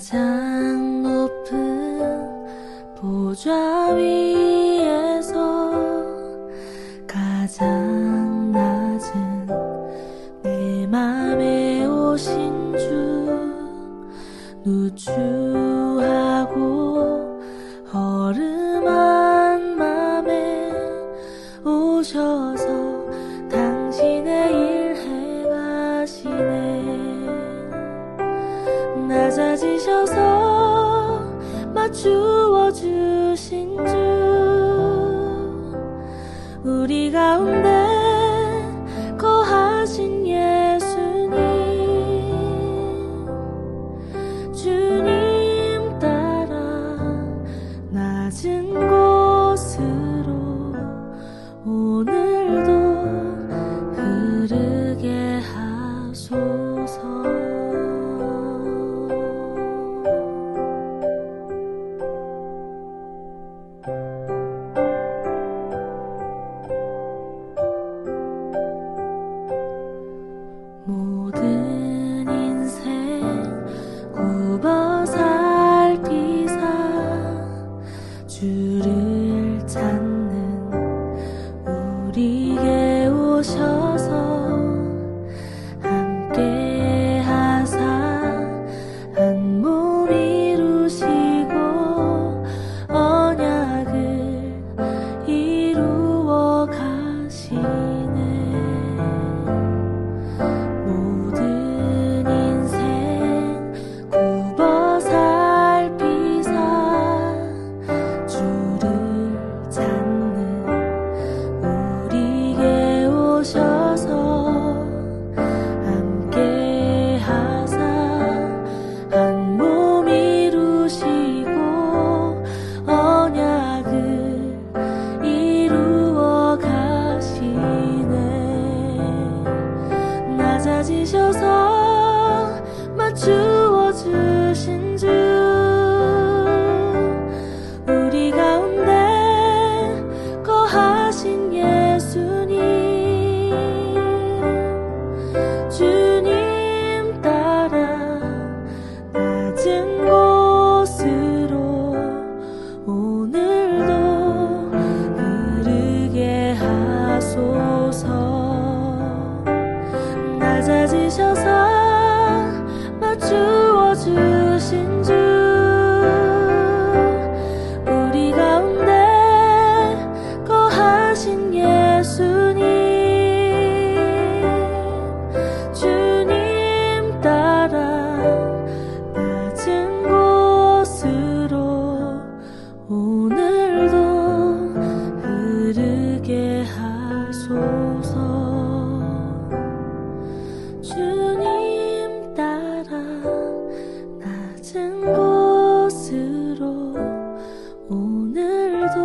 가장 높은 보좌 위에서 가장 낮은 내 맘에 오신 주 누추하고 허름한 맘에 오셔서 당신의 일 행하시네. 낮아지셔서 맞추어 주신 주 우리 가운데 거하신 예수님 주님 따라 낮은 곳으로 오늘도 흐르게 하소서. 모든 인생 굽어 살피사 주를 찾는 우리에게 오셔서 함께 하사 한 몸 이루시고 언약을 이루어 가시네. 모든 인생 굽어 살피사 주를 찾는 우리에게 오셔서 함께 하사 한 몸 이루시고 언약을 이루어 가시네. 낮아지셔서 맞추어 주신 주 우리 가운데 거하신 예수님 주님 따라 낮은 곳으로 오늘도 흐르게 하소서. 낮아지셔서 맞추어 주신 주 우리 가운데 거하신 예수님 주님 따라 낮은 곳으로 오늘도 흐르게 하소서. 주님 따라 낮은 곳으로 오늘도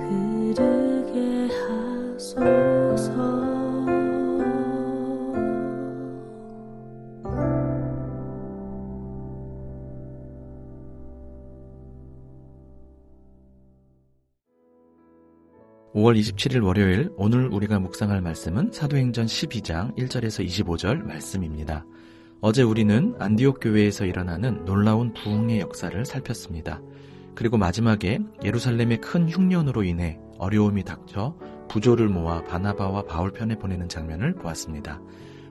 흐르게 하소서. (5월 27일) 월요일, 오늘 우리가 묵상할 말씀은 사도행전 12장 1절에서 25절 말씀입니다. 어제 우리는 안디옥 교회에서 일어나는 놀라운 부흥의 역사를 살폈습니다. 그리고 마지막에 예루살렘의 큰 흉년으로 인해 어려움이 닥쳐 부조를 모아 바나바와 바울 편에 보내는 장면을 보았습니다.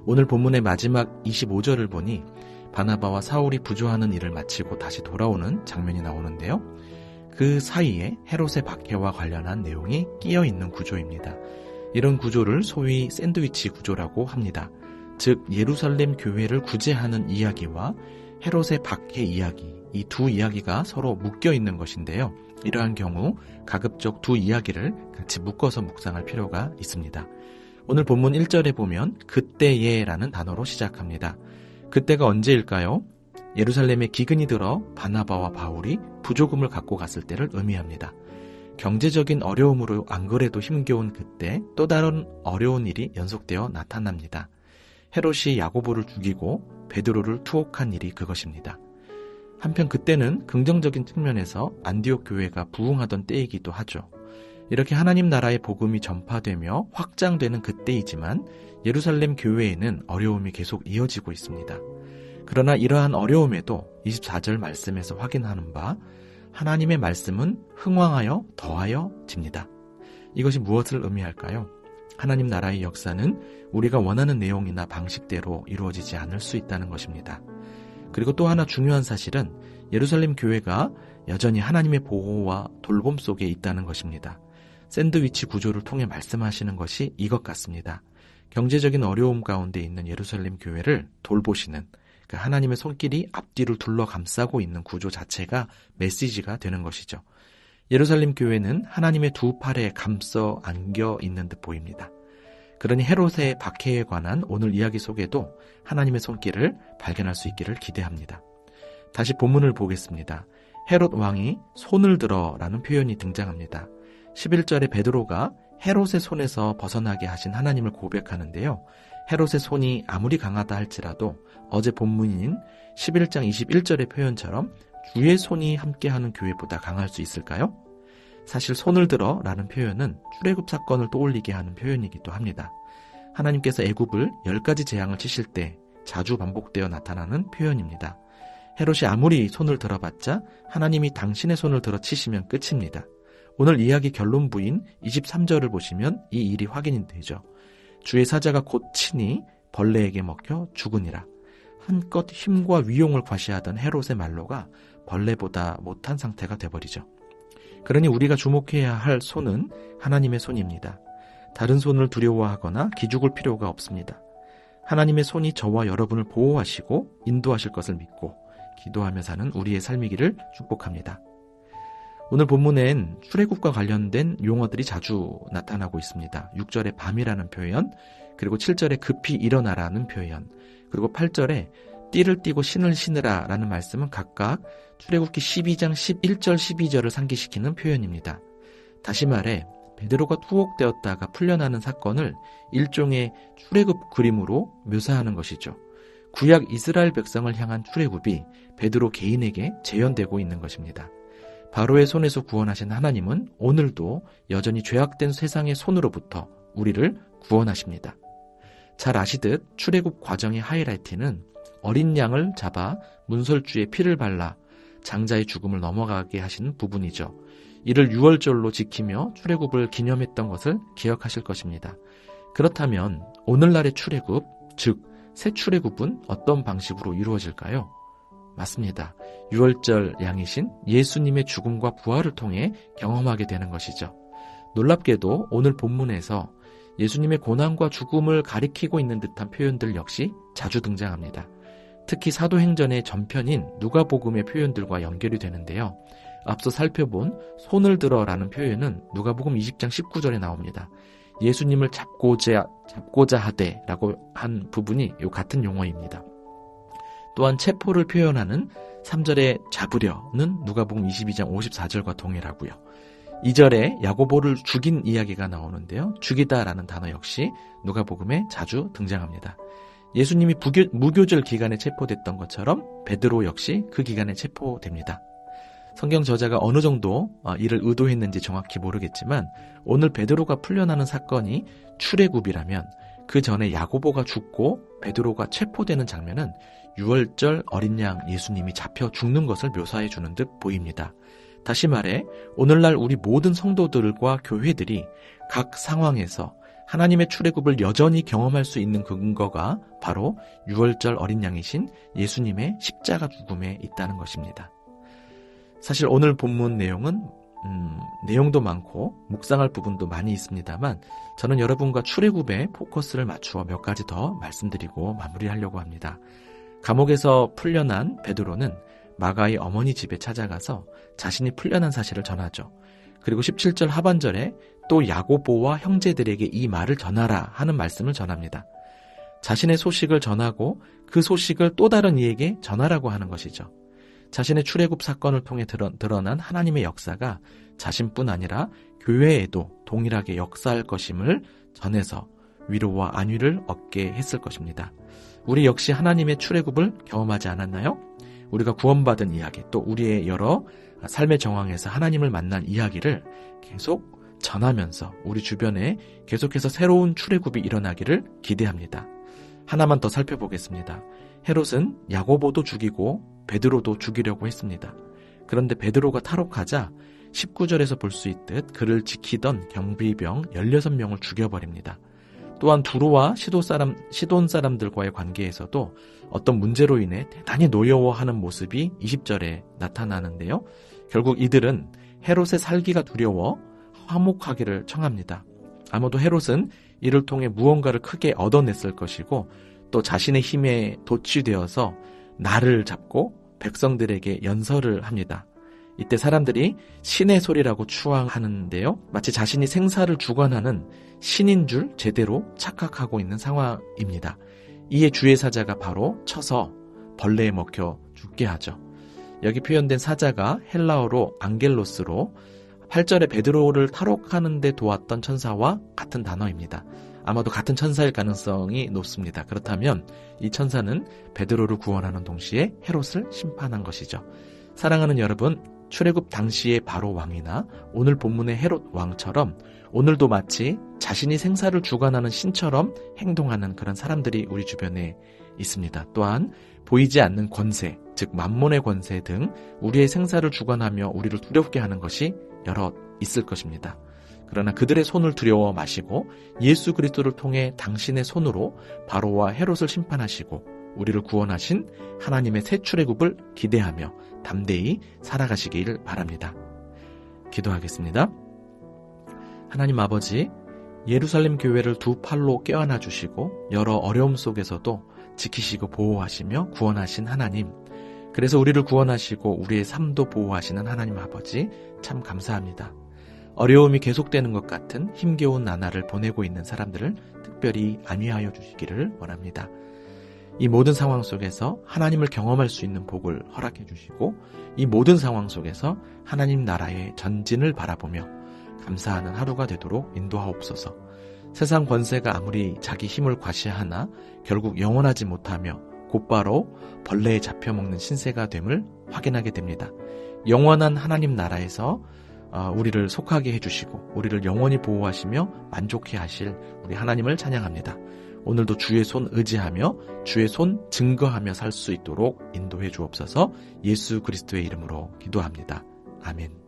오늘 본문의 마지막 25절을 보니 바나바와 사울이 부조하는 일을 마치고 다시 돌아오는 장면이 나오는데요. 그 사이에 헤롯의 박해와 관련한 내용이 끼어 있는 구조입니다. 이런 구조를 소위 샌드위치 구조라고 합니다. 즉 예루살렘 교회를 구제하는 이야기와 헤롯의 박해 이야기, 이 두 이야기가 서로 묶여 있는 것인데요. 이러한 경우 가급적 두 이야기를 같이 묶어서 묵상할 필요가 있습니다. 오늘 본문 1절에 보면 그때에 라는 단어로 시작합니다. 그때가 언제일까요? 예루살렘에 기근이 들어 바나바와 바울이 부조금을 갖고 갔을 때를 의미합니다. 경제적인 어려움으로 안 그래도 힘겨운 그때 또 다른 어려운 일이 연속되어 나타납니다. 헤롯이 야고보를 죽이고 베드로를 투옥한 일이 그것입니다. 한편 그때는 긍정적인 측면에서 안디옥 교회가 부흥하던 때이기도 하죠. 이렇게 하나님 나라의 복음이 전파되며 확장되는 그때이지만 예루살렘 교회에는 어려움이 계속 이어지고 있습니다. 그러나 이러한 어려움에도 24절 말씀에서 확인하는 바 하나님의 말씀은 흥왕하여 더하여집니다. 이것이 무엇을 의미할까요? 하나님 나라의 역사는 우리가 원하는 내용이나 방식대로 이루어지지 않을 수 있다는 것입니다. 그리고 또 하나 중요한 사실은 예루살렘 교회가 여전히 하나님의 보호와 돌봄 속에 있다는 것입니다. 샌드위치 구조를 통해 말씀하시는 것이 이것 같습니다. 경제적인 어려움 가운데 있는 예루살렘 교회를 돌보시는 그 하나님의 손길이 앞뒤를 둘러 감싸고 있는 구조 자체가 메시지가 되는 것이죠. 예루살렘 교회는 하나님의 두 팔에 감싸 안겨 있는 듯 보입니다. 그러니 헤롯의 박해에 관한 오늘 이야기 속에도 하나님의 손길을 발견할 수 있기를 기대합니다. 다시 본문을 보겠습니다. 헤롯 왕이 손을 들어 라는 표현이 등장합니다. 11절에 베드로가 헤롯의 손에서 벗어나게 하신 하나님을 고백하는데요. 헤롯의 손이 아무리 강하다 할지라도 어제 본문인 11장 21절의 표현처럼 주의 손이 함께하는 교회보다 강할 수 있을까요? 사실 손을 들어 라는 표현은 출애굽 사건을 떠올리게 하는 표현이기도 합니다. 하나님께서 애굽을 10가지 재앙을 치실 때 자주 반복되어 나타나는 표현입니다. 헤롯이 아무리 손을 들어봤자 하나님이 당신의 손을 들어 치시면 끝입니다. 오늘 이야기 결론부인 23절을 보시면 이 일이 확인이 되죠. 주의 사자가 곧 치니 벌레에게 먹혀 죽으니라. 한껏 힘과 위용을 과시하던 헤롯의 말로가 벌레보다 못한 상태가 돼버리죠. 그러니 우리가 주목해야 할 손은 하나님의 손입니다. 다른 손을 두려워하거나 기죽을 필요가 없습니다. 하나님의 손이 저와 여러분을 보호하시고 인도하실 것을 믿고 기도하며 사는 우리의 삶이기를 축복합니다. 오늘 본문엔 출애굽과 관련된 용어들이 자주 나타나고 있습니다. 6절에 밤이라는 표현, 그리고 7절에 급히 일어나라는 표현, 그리고 8절에 띠를 띠고 신을 신으라 라는 말씀은 각각 출애굽기 12장 11절 12절을 상기시키는 표현입니다. 다시 말해 베드로가 투옥되었다가 풀려나는 사건을 일종의 출애굽 그림으로 묘사하는 것이죠. 구약 이스라엘 백성을 향한 출애굽이 베드로 개인에게 재현되고 있는 것입니다. 바로의 손에서 구원하신 하나님은 오늘도 여전히 죄악된 세상의 손으로부터 우리를 구원하십니다. 잘 아시듯 출애굽 과정의 하이라이트는 어린 양을 잡아 문설주에 피를 발라 장자의 죽음을 넘어가게 하시는 부분이죠. 이를 유월절로 지키며 출애굽을 기념했던 것을 기억하실 것입니다. 그렇다면 오늘날의 출애굽, 즉 새 출애굽은 어떤 방식으로 이루어질까요? 맞습니다. 유월절 양이신 예수님의 죽음과 부활을 통해 경험하게 되는 것이죠. 놀랍게도 오늘 본문에서 예수님의 고난과 죽음을 가리키고 있는 듯한 표현들 역시 자주 등장합니다. 특히 사도행전의 전편인 누가복음의 표현들과 연결이 되는데요. 앞서 살펴본 손을 들어라는 표현은 누가복음 20장 19절에 나옵니다. 예수님을 잡고자 하되 라고 한 부분이 이 같은 용어입니다. 또한 체포를 표현하는 3절의 잡으려는 누가복음 22장 54절과 동일하고요. 2절에 야고보를 죽인 이야기가 나오는데요. 죽이다라는 단어 역시 누가복음에 자주 등장합니다. 예수님이 무교절 기간에 체포됐던 것처럼 베드로 역시 그 기간에 체포됩니다. 성경 저자가 어느 정도 이를 의도했는지 정확히 모르겠지만 오늘 베드로가 풀려나는 사건이 출애굽이라면 그 전에 야고보가 죽고 베드로가 체포되는 장면은 유월절 어린 양 예수님이 잡혀 죽는 것을 묘사해 주는 듯 보입니다. 다시 말해 오늘날 우리 모든 성도들과 교회들이 각 상황에서 하나님의 출애굽을 여전히 경험할 수 있는 근거가 바로 유월절 어린 양이신 예수님의 십자가 죽음에 있다는 것입니다. 사실 오늘 본문 내용은 내용도 많고 묵상할 부분도 많이 있습니다만 저는 여러분과 출애굽에 포커스를 맞추어 몇 가지 더 말씀드리고 마무리하려고 합니다. 감옥에서 풀려난 베드로는 마가의 어머니 집에 찾아가서 자신이 풀려난 사실을 전하죠. 그리고 17절 하반절에 또 야고보와 형제들에게 이 말을 전하라 하는 말씀을 전합니다. 자신의 소식을 전하고 그 소식을 또 다른 이에게 전하라고 하는 것이죠. 자신의 출애굽 사건을 통해 드러난 하나님의 역사가 자신뿐 아니라 교회에도 동일하게 역사할 것임을 전해서 위로와 안위를 얻게 했을 것입니다. 우리 역시 하나님의 출애굽을 경험하지 않았나요? 우리가 구원받은 이야기, 또 우리의 여러 삶의 정황에서 하나님을 만난 이야기를 계속 전하면서 우리 주변에 계속해서 새로운 출애굽이 일어나기를 기대합니다. 하나만 더 살펴보겠습니다. 헤롯은 야고보도 죽이고 베드로도 죽이려고 했습니다. 그런데 베드로가 탈옥하자 19절에서 볼 수 있듯 그를 지키던 경비병 16명을 죽여버립니다. 또한 두로와 시돈 사람들과의 관계에서도 어떤 문제로 인해 대단히 노여워하는 모습이 20절에 나타나는데요. 결국 이들은 헤롯의 살기가 두려워 화목하기를 청합니다. 아마도 헤롯은 이를 통해 무언가를 크게 얻어냈을 것이고 또 자신의 힘에 도취되어서 날을 잡고 백성들에게 연설을 합니다. 이때 사람들이 신의 소리라고 추앙하는데요. 마치 자신이 생사를 주관하는 신인 줄 제대로 착각하고 있는 상황입니다. 이에 주의 사자가 바로 쳐서 벌레에 먹혀 죽게 하죠. 여기 표현된 사자가 헬라어로 앙겔로스로 8절에 베드로를 탈옥하는 데 도왔던 천사와 같은 단어입니다. 아마도 같은 천사일 가능성이 높습니다. 그렇다면 이 천사는 베드로를 구원하는 동시에 헤롯을 심판한 것이죠. 사랑하는 여러분, 출애굽 당시의 바로 왕이나 오늘 본문의 헤롯 왕처럼 오늘도 마치 자신이 생사를 주관하는 신처럼 행동하는 그런 사람들이 우리 주변에 있습니다. 또한 보이지 않는 권세, 즉 만몬의 권세 등 우리의 생사를 주관하며 우리를 두렵게 하는 것이 여럿 있을 것입니다. 그러나 그들의 손을 두려워 마시고 예수 그리스도를 통해 당신의 손으로 바로와 헤롯을 심판하시고 우리를 구원하신 하나님의 새 출애굽을 기대하며 담대히 살아가시길 바랍니다. 기도하겠습니다. 하나님 아버지, 예루살렘 교회를 두 팔로 껴안아 주시고 여러 어려움 속에서도 지키시고 보호하시며 구원하신 하나님, 그래서 우리를 구원하시고 우리의 삶도 보호하시는 하나님 아버지, 참 감사합니다. 어려움이 계속되는 것 같은 힘겨운 나날을 보내고 있는 사람들을 특별히 안위하여 주시기를 원합니다. 이 모든 상황 속에서 하나님을 경험할 수 있는 복을 허락해 주시고 이 모든 상황 속에서 하나님 나라의 전진을 바라보며 감사하는 하루가 되도록 인도하옵소서. 세상 권세가 아무리 자기 힘을 과시하나 결국 영원하지 못하며 곧바로 벌레에 잡혀먹는 신세가 됨을 확인하게 됩니다. 영원한 하나님 나라에서 우리를 속하게 해주시고 우리를 영원히 보호하시며 만족해 하실 우리 하나님을 찬양합니다. 오늘도 주의 손 의지하며 주의 손 증거하며 살 수 있도록 인도해 주옵소서. 예수 그리스도의 이름으로 기도합니다. 아멘.